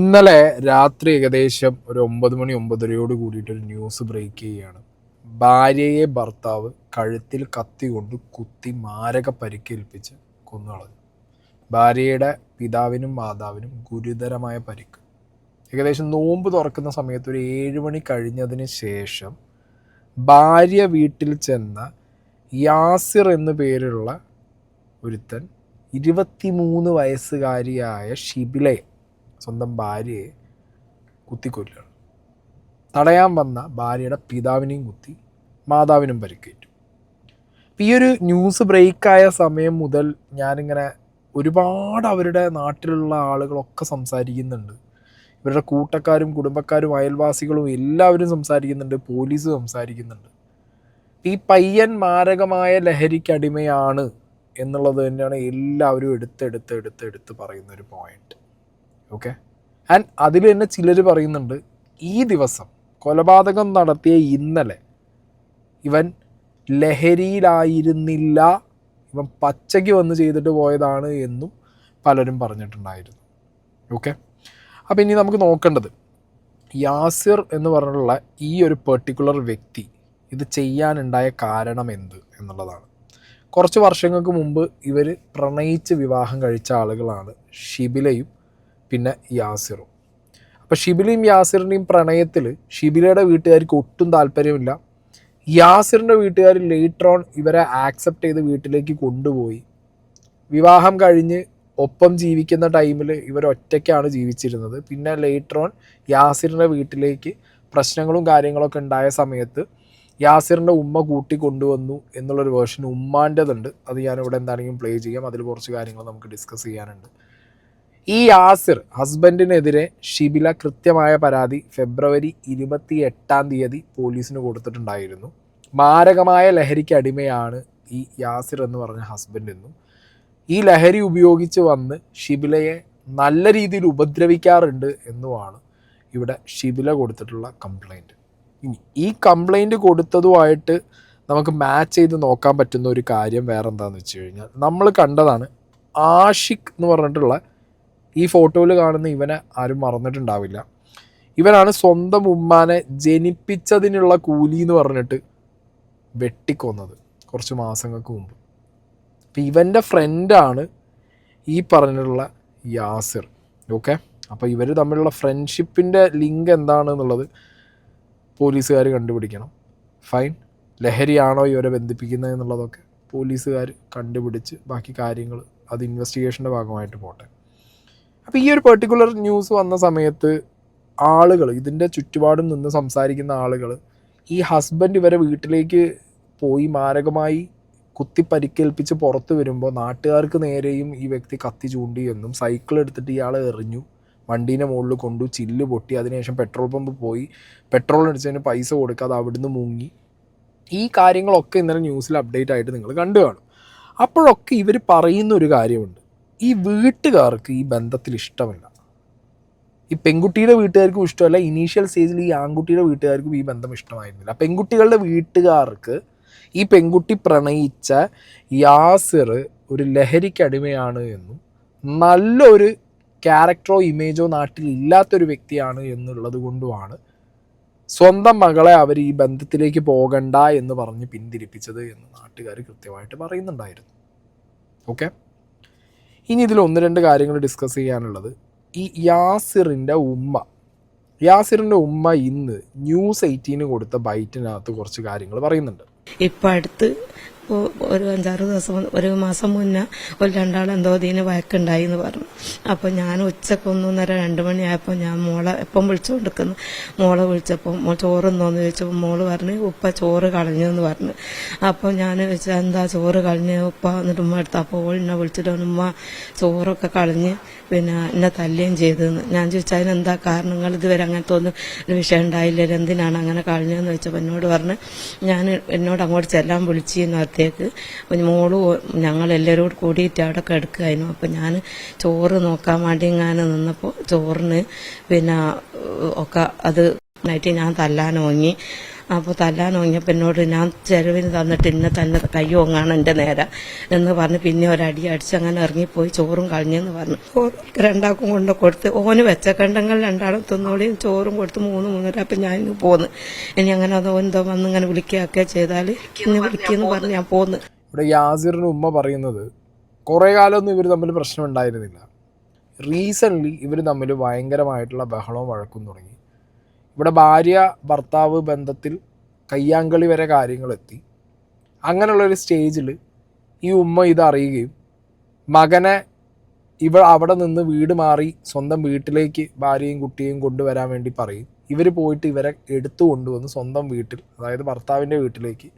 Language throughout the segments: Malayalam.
ഇന്നലെ രാത്രി ഏകദേശം ഒരു 9 മണി 9:30 കൂടിയിട്ടൊരു ന്യൂസ് ബ്രേക്ക് ചെയ്യുകയാണ്. ഭാര്യയെ ഭർത്താവ് കഴുത്തിൽ കത്തി കൊണ്ട് കുത്തി മാരക പരിക്കേൽപ്പിച്ച് കൊന്നുകളഞ്ഞു. ഭാര്യയുടെ പിതാവിനും മാതാവിനും ഗുരുതരമായ പരിക്ക്. ഏകദേശം നോമ്പ് തുറക്കുന്ന സമയത്ത് ഒരു 7 മണി കഴിഞ്ഞതിന് ശേഷം ഭാര്യ വീട്ടിൽ ചെന്ന യാസിർ എന്നു പേരുള്ള ഒരുത്തൻ 23 വയസ്സുകാരിയായ ഷിബിലയെ, സ്വന്തം ഭാര്യയെ കുത്തിക്കൊല്ലുകയാണ്. തടയാൻ വന്ന ഭാര്യയുടെ പിതാവിനെയും കുത്തി, മാതാവിനും പരിക്കേറ്റു. ഈ ഒരു ന്യൂസ് ബ്രേക്കായ സമയം മുതൽ ഞാനിങ്ങനെ ഒരുപാട് അവരുടെ നാട്ടിലുള്ള ആളുകളൊക്കെ സംസാരിക്കുന്നുണ്ട്. ഇവരുടെ കൂട്ടക്കാരും കുടുംബക്കാരും അയൽവാസികളും എല്ലാവരും സംസാരിക്കുന്നുണ്ട്, പോലീസ് സംസാരിക്കുന്നുണ്ട്. ഈ പയ്യൻ മാരകമായ ലഹരിക്കടിമയാണ് എന്നുള്ളത് തന്നെയാണ് എല്ലാവരും എടുത്ത് പറയുന്നൊരു പോയിന്റ്. ഓക്കെ, ആൻഡ് അതിൽ തന്നെ ചിലർ പറയുന്നുണ്ട് ഈ ദിവസം കൊലപാതകം നടത്തിയ ഇന്നലെ ഇവൻ ലഹരിയിലായിരുന്നില്ല, ഇവൻ പച്ചയ്ക്ക് വന്ന് ചെയ്തിട്ട് പോയതാണ് എന്നും പലരും പറഞ്ഞിട്ടുണ്ടായിരുന്നു. ഓക്കെ, അപ്പോൾ ഇനി നമുക്ക് നോക്കേണ്ടത് യാസിർ എന്ന് പറഞ്ഞിട്ടുള്ള ഈ ഒരു പെർട്ടിക്കുലർ വ്യക്തി ഇത് ചെയ്യാനുണ്ടായ കാരണം എന്ത് എന്നുള്ളതാണ്. കുറച്ച് വർഷങ്ങൾക്ക് മുമ്പ് ഇവർ പ്രണയിച്ച് വിവാഹം കഴിച്ച ആളുകളാണ് ഷിബിലയും പിന്നെ യാസിറും. അപ്പോൾ ഷിബിലയും യാസിറിൻ്റെയും പ്രണയത്തിൽ ഷിബിലയുടെ വീട്ടുകാർക്ക് ഒട്ടും താല്പര്യമില്ല. യാസിറിൻ്റെ വീട്ടുകാർ ലേറ്റർ ഓൺ ഇവരെ ആക്സെപ്റ്റ് ചെയ്ത് വീട്ടിലേക്ക് കൊണ്ടുപോയി. വിവാഹം കഴിഞ്ഞ് ഒപ്പം ജീവിക്കുന്ന ടൈമിൽ ഇവർ ഒറ്റയ്ക്കാണ് ജീവിച്ചിരുന്നത്. പിന്നെ ലേറ്റർ ഓൺ യാസിറിൻ്റെ വീട്ടിലേക്ക് പ്രശ്നങ്ങളും കാര്യങ്ങളൊക്കെ ഉണ്ടായ സമയത്ത് യാസിറിൻ്റെ ഉമ്മ കൂട്ടി കൊണ്ടുവന്നു എന്നുള്ളൊരു വേർഷൻ ഉമ്മാൻ്റെതുണ്ട്. അത് ഞാനിവിടെ എന്താണെങ്കിലും പ്ലേ ചെയ്യാം. അതിൽ കുറച്ച് കാര്യങ്ങൾ നമുക്ക് ഡിസ്കസ് ചെയ്യാനുണ്ട്. ഈ യാസിർ ഹസ്ബൻഡിനെതിരെ ഷിബില കൃത്യമായ പരാതി ഫെബ്രുവരി 28 പോലീസിന് കൊടുത്തിട്ടുണ്ടായിരുന്നു. മാരകമായ ലഹരിക്ക് അടിമയാണ് ഈ യാസിർ എന്ന് പറഞ്ഞ ഹസ്ബൻഡ് എന്നും ഈ ലഹരി ഉപയോഗിച്ച് വന്ന് ഷിബിലയെ നല്ല രീതിയിൽ ഉപദ്രവിക്കാറുണ്ട് എന്നുമാണ് ഇവിടെ ഷിബില കൊടുത്തിട്ടുള്ള കംപ്ലൈൻറ്റ്. ഇനി ഈ കംപ്ലൈൻറ്റ് കൊടുത്തതുമായിട്ട് നമുക്ക് മാച്ച് ചെയ്ത് നോക്കാൻ പറ്റുന്ന ഒരു കാര്യം വേറെ എന്താണെന്ന് വെച്ച് കഴിഞ്ഞാൽ, നമ്മൾ കണ്ടതാണ് ആഷിഖ് എന്ന് പറഞ്ഞിട്ടുള്ള ഈ ഫോട്ടോയിൽ കാണുന്ന ഇവനെ ആരും മറന്നിട്ടുണ്ടാവില്ല. ഇവനാണ് സ്വന്തം ഉമ്മാനെ ജനിപ്പിച്ചതിനുള്ള കൂലി എന്ന് പറഞ്ഞിട്ട് വെട്ടിക്കൊന്നത് കുറച്ച് മാസങ്ങൾക്ക് മുമ്പ്. അപ്പം ഇവൻ്റെ ഫ്രണ്ടാണ് ഈ പറഞ്ഞിട്ടുള്ള യാസിർ. ഓക്കെ, അപ്പോൾ ഇവർ തമ്മിലുള്ള ഫ്രണ്ട്ഷിപ്പിൻ്റെ ലിങ്ക് എന്താണെന്നുള്ളത് പോലീസുകാർ കണ്ടുപിടിക്കണം. ഫൈൻ, ലഹരിയാണോ ഇവരെ ബന്ധിപ്പിക്കുന്നത് എന്നുള്ളതൊക്കെ പോലീസുകാർ കണ്ടുപിടിച്ച് ബാക്കി കാര്യങ്ങൾ അത് ഇൻവെസ്റ്റിഗേഷൻ്റെ ഭാഗമായിട്ട് പോട്ടെ. അപ്പോൾ ഈ ഒരു പെർട്ടിക്കുലർ ന്യൂസ് വന്ന സമയത്ത് ആളുകൾ, ഇതിൻ്റെ ചുറ്റുപാടും നിന്ന് സംസാരിക്കുന്ന ആളുകൾ, ഈ ഹസ്ബൻഡ് ഇവരെ വീട്ടിലേക്ക് പോയി മാരകമായി കുത്തി പരിക്കേൽപ്പിച്ച് പുറത്ത് വരുമ്പോൾ നാട്ടുകാർക്ക് നേരെയും ഈ വ്യക്തി കത്തി ചൂണ്ടി എന്നും സൈക്കിൾ എടുത്തിട്ട് ഇയാളെ എറിഞ്ഞു, വണ്ടീൻ്റെ മുകളിൽ കൊണ്ടു, ചില്ല് പൊട്ടി, അതിനുശേഷം പെട്രോൾ പമ്പ് പോയി പെട്രോൾ അടിച്ചതിന് പൈസ കൊടുക്കാതെ അവിടുന്ന് മുങ്ങി, ഈ കാര്യങ്ങളൊക്കെ ഇന്നലെ ന്യൂസിൽ അപ്ഡേറ്റ് ആയിട്ട് നിങ്ങൾ കണ്ടു കാണും. അപ്പോഴൊക്കെ ഇവർ പറയുന്ന ഒരു കാര്യമുണ്ട്, ഈ വീട്ടുകാർക്ക് ഈ ബന്ധത്തിൽ ഇഷ്ടമല്ല. ഈ പെൺകുട്ടിയുടെ വീട്ടുകാർക്കും ഇഷ്ടമല്ല, ഇനീഷ്യൽ സ്റ്റേജിൽ ഈ ആൺകുട്ടിയുടെ വീട്ടുകാർക്കും ഈ ബന്ധം ഇഷ്ടമായിരുന്നില്ല. പെൺകുട്ടികളുടെ വീട്ടുകാർക്ക് ഈ പെൺകുട്ടി പ്രണയിച്ച യാസിർ ഒരു ലഹരിക്കടിമയാണ് എന്നും നല്ലൊരു ക്യാരക്ടറോ ഇമേജോ നാട്ടിൽ ഇല്ലാത്തൊരു വ്യക്തിയാണ് എന്നുള്ളത് കൊണ്ടുമാണ് സ്വന്തം മകളെ അവർ ഈ ബന്ധത്തിലേക്ക് പോകണ്ട എന്ന് പറഞ്ഞ് പിന്തിരിപ്പിച്ചത് എന്ന് നാട്ടുകാർ കൃത്യമായിട്ട് പറയുന്നുണ്ടായിരുന്നു. ഓക്കെ, ഇനി ഇതിൽ 1-2 കാര്യങ്ങൾ ഡിസ്കസ് ചെയ്യാനുള്ളത്, ഈ യാസിറിൻ്റെ ഉമ്മ ഇന്ന് ന്യൂസ് 18 കൊടുത്ത ബൈറ്റിനകത്ത് കുറച്ച് കാര്യങ്ങൾ പറയുന്നുണ്ട്. ഇപ്പം അടുത്ത് ഒരു 5-6 ദിവസം, ഒരു മാസം മുന്നേ ഒരു രണ്ടാളെന്തോ ഇതിന് വഴക്കുണ്ടായി എന്ന് പറഞ്ഞു. അപ്പോൾ ഞാൻ ഉച്ചക്ക് 1:30-2 മണിയായപ്പോൾ ഞാൻ മോളെ എപ്പം വിളിച്ചുകൊണ്ടിരിക്കുന്നു. മോളെ വിളിച്ചപ്പോൾ ചോറുന്നോന്ന് ചോദിച്ചപ്പോൾ മോള് പറഞ്ഞ് ഉപ്പ ചോറ് കളഞ്ഞു എന്ന് പറഞ്ഞു. അപ്പോൾ ഞാൻ ചോദിച്ചാൽ എന്താ ചോറ് കളഞ്ഞ് ഉപ്പ, എന്നിട്ട് ഉമ്മ എടുത്ത്. അപ്പോൾ എന്നെ വിളിച്ചിട്ട് ഉമ്മ ചോറൊക്കെ കളഞ്ഞ് പിന്നെ എന്നെ തല്ലുകയും ചെയ്തെന്ന്. ഞാൻ ചോദിച്ചാൽ അതിനെന്താ കാരണങ്ങൾ, ഇതുവരെ അങ്ങനത്തെ ഒന്നും ഒരു വിഷയം ഉണ്ടായില്ലല്ലോ, എന്തിനാണ് അങ്ങനെ കളഞ്ഞതെന്ന് ചോദിച്ചപ്പോൾ എന്നോട് പറഞ്ഞ് എന്നോട് അങ്ങോട്ട് ചെല്ലാൻ വിളിച്ചിരുന്നു അകത്തേക്ക്. അപ്പം മോളും ഞങ്ങളെല്ലാവരും കൂടിയിട്ട് അവിടെ കിടക്കുകയായിരുന്നു. അപ്പം ഞാൻ ചോറ് നോക്കാൻ വേണ്ടി ഇങ്ങനെ നിന്നപ്പോൾ ചോറിന് പിന്നെ ഒക്കെ അത് ആയിട്ട് ഞാൻ തല്ലാനോങ്ങി. അപ്പോൾ തല്ലാനോങ്ങിയപ്പോൾ എന്നോട് ഞാൻ ചെലവിന് തന്നിട്ട് ഇന്നെ തന്നെ കൈ ഓങ്ങാണ് എൻ്റെ നേരെ എന്ന് പറഞ്ഞ് പിന്നെ ഒരടി അടിച്ച് അങ്ങനെ ഇറങ്ങിപ്പോയി. ചോറും കളഞ്ഞെന്ന് പറഞ്ഞു. രണ്ടാൾക്കും കൊണ്ട് കൊടുത്ത് ഓന് വെച്ചക്കണ്ടെങ്കിൽ രണ്ടാളും തിന്നോളിയും ചോറും കൊടുത്ത് 3-3:30 അപ്പം ഞാൻ ഇങ്ങ് പോന്ന്. ഇനി അങ്ങനെ അതോ എന്തോ വന്ന് ഇങ്ങനെ വിളിക്കുകയൊക്കെ ചെയ്താൽ ഇന്ന് വിളിക്കുമെന്ന് പറഞ്ഞ് ഞാൻ പോന്ന്. ഇവിടെ യാസിറിന് ഉമ്മ പറയുന്നത് കുറേ കാലമൊന്നും ഇവർ തമ്മിൽ പ്രശ്നം ഉണ്ടായിരുന്നില്ല. റീസെൻ്റ്ലി ഇവർ തമ്മിൽ ഭയങ്കരമായിട്ടുള്ള ബഹളവും വഴക്കും തുടങ്ങി. ഇവിടെ ഭാര്യ ഭർത്താവ് ബന്ധത്തിൽ കയ്യാങ്കളി വരെ കാര്യങ്ങളെത്തി. അങ്ങനെയുള്ളൊരു സ്റ്റേജിൽ ഈ ഉമ്മ ഇത് അറിയുകയും മകനെ അവിടെ നിന്ന് വീട് മാറി സ്വന്തം വീട്ടിലേക്ക് ഭാര്യയും കുട്ടിയും കൊണ്ടുവരാൻ വേണ്ടി പറയും. ഇവർ പോയിട്ട് ഇവരെ എടുത്തു കൊണ്ടുവന്ന് സ്വന്തം വീട്ടിൽ, അതായത് ഭർത്താവിൻ്റെ വീട്ടിലേക്ക്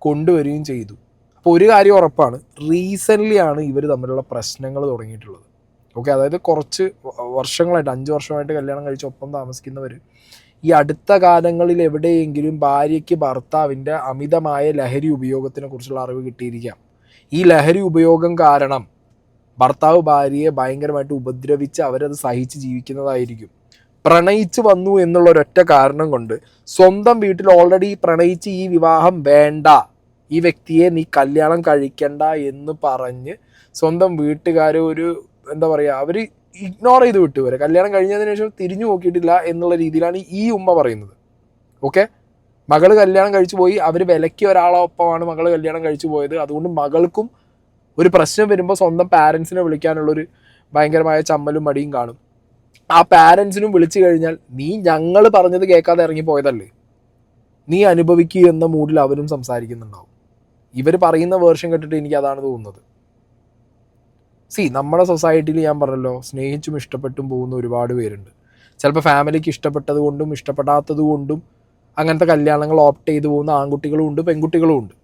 കൊണ്ടുവരികയും ചെയ്തു. അപ്പോൾ ഒരു കാര്യം ഉറപ്പാണ്, റീസെൻ്റ്ലി ആണ് ഇവർ തമ്മിലുള്ള പ്രശ്നങ്ങൾ തുടങ്ങിയിട്ടുള്ളത്. ഓക്കെ, അതായത് കുറച്ച് വർഷങ്ങളായിട്ട് 5 വർഷമായിട്ട് കല്യാണം കഴിച്ച് ഒപ്പം താമസിക്കുന്നവർ ഈ അടുത്ത കാലങ്ങളിൽ എവിടെയെങ്കിലും ഭാര്യയ്ക്ക് ഭർത്താവിൻ്റെ അമിതമായ ലഹരി ഉപയോഗത്തിനെ കുറിച്ചുള്ള അറിവ് കിട്ടിയിരിക്കാം. ഈ ലഹരി ഉപയോഗം കാരണം ഭർത്താവ് ഭാര്യയെ ഭയങ്കരമായിട്ട് ഉപദ്രവിച്ച് അവരത് സഹിച്ച് ജീവിക്കുന്നതായിരിക്കും. പ്രണയിച്ച് വന്നു എന്നുള്ള ഒരൊറ്റ കാരണം കൊണ്ട് സ്വന്തം വീട്ടിൽ ഓൾറെഡി പ്രണയിച്ച് ഈ വിവാഹം വേണ്ട, ഈ വ്യക്തിയെ നീ കല്യാണം കഴിക്കണ്ട എന്ന് പറഞ്ഞ് സ്വന്തം വീട്ടുകാർ ഒരു എന്താ പറയുക, അവർ ഇഗ്നോർ ചെയ്ത് വിട്ടു വരെ കല്യാണം കഴിഞ്ഞതിന് ശേഷം തിരിഞ്ഞു നോക്കിയിട്ടില്ല എന്നുള്ള രീതിയിലാണ് ഈ ഉമ്മ പറയുന്നത്. ഓക്കെ, മകള് കല്യാണം കഴിച്ചു പോയി, അവർ വിലക്കിയ ഒരാളൊപ്പമാണ് മകള് കല്യാണം കഴിച്ചു പോയത്. അതുകൊണ്ട് മകൾക്കും ഒരു പ്രശ്നം വരുമ്പോൾ സ്വന്തം പാരൻസിനെ വിളിക്കാനുള്ളൊരു ഭയങ്കരമായ ചമ്മലും മടിയും കാണും. ആ പാരൻസിനും വിളിച്ചു കഴിഞ്ഞാൽ നീ ഞങ്ങൾ പറഞ്ഞത് കേൾക്കാതെ ഇറങ്ങിപ്പോയതല്ലേ, നീ അനുഭവിക്കുക എന്ന മൂഡിൽ അവരും സംസാരിക്കുന്നുണ്ടാവും. ഇവർ പറയുന്ന വേർഷൻ കേട്ടിട്ട് എനിക്ക് അതാണ് തോന്നുന്നത്. നമ്മുടെ സൊസൈറ്റിയിൽ ഞാൻ പറഞ്ഞല്ലോ, സ്നേഹിച്ചും ഇഷ്ടപ്പെട്ടും പോകുന്ന ഒരുപാട് പേരുണ്ട്. ചിലപ്പോൾ ഫാമിലിക്ക് ഇഷ്ടപ്പെട്ടത് കൊണ്ടും ഇഷ്ടപ്പെടാത്തത് കൊണ്ടും അങ്ങനത്തെ കല്യാണങ്ങൾ ഓപ്റ്റ് ചെയ്തു പോകുന്ന ആൺകുട്ടികളും ഉണ്ട്, പെൺകുട്ടികളും ഉണ്ട്.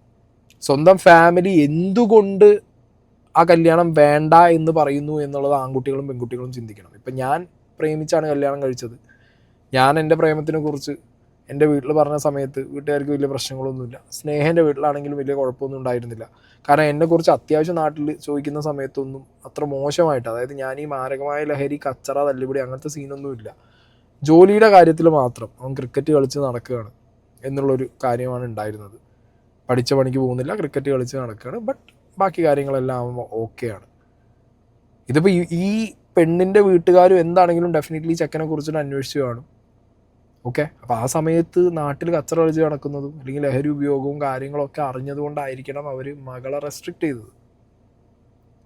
സ്വന്തം ഫാമിലി എന്തുകൊണ്ട് ആ കല്യാണം വേണ്ട എന്ന് പറയുന്നു എന്നുള്ളത് ആൺകുട്ടികളും പെൺകുട്ടികളും ചിന്തിക്കണം. ഇപ്പം ഞാൻ പ്രേമിച്ചാണ് കല്യാണം കഴിച്ചത്. ഞാൻ എൻ്റെ പ്രേമത്തിനെ കുറിച്ച് എൻ്റെ വീട്ടിൽ പറഞ്ഞ സമയത്ത് വീട്ടുകാർക്ക് വലിയ പ്രശ്നങ്ങളൊന്നുമില്ല. സ്നേഹൻ്റെ വീട്ടിലാണെങ്കിലും വലിയ കുഴപ്പമൊന്നും ഉണ്ടായിരുന്നില്ല. കാരണം എന്നെക്കുറിച്ച് അത്യാവശ്യം നാട്ടിൽ ചോദിക്കുന്ന സമയത്തൊന്നും അത്ര മോശമായിട്ട്, അതായത് ഞാൻ ഈ മാരകമായ ലഹരി, കച്ചറ, തല്ലുപിടി അങ്ങനത്തെ സീനൊന്നുമില്ല. ജോലിയുടെ കാര്യത്തിൽ മാത്രം അവൻ ക്രിക്കറ്റ് കളിച്ച് നടക്കുകയാണ് എന്നുള്ളൊരു കാര്യമാണ് ഉണ്ടായിരുന്നത്. പഠിച്ച പണിക്ക് പോകുന്നില്ല, ക്രിക്കറ്റ് കളിച്ച് നടക്കുകയാണ്. ബട്ട് ബാക്കി കാര്യങ്ങളെല്ലാം അവൻ ഓക്കെയാണ്. ഇതിപ്പോൾ ഈ പെണ്ണിൻ്റെ വീട്ടുകാരും എന്താണെങ്കിലും ഡെഫിനറ്റ്ലി ചെക്കനെ കുറിച്ചിട്ട് അന്വേഷിച്ച് കാണും. ഓക്കെ, അപ്പോൾ ആ സമയത്ത് നാട്ടിൽ കച്ചറ കളിച്ച് നടക്കുന്നതും അല്ലെങ്കിൽ ലഹരി ഉപയോഗവും കാര്യങ്ങളൊക്കെ അറിഞ്ഞതുകൊണ്ടായിരിക്കണം അവർ മകളെ റെസ്ട്രിക്റ്റ് ചെയ്തത്.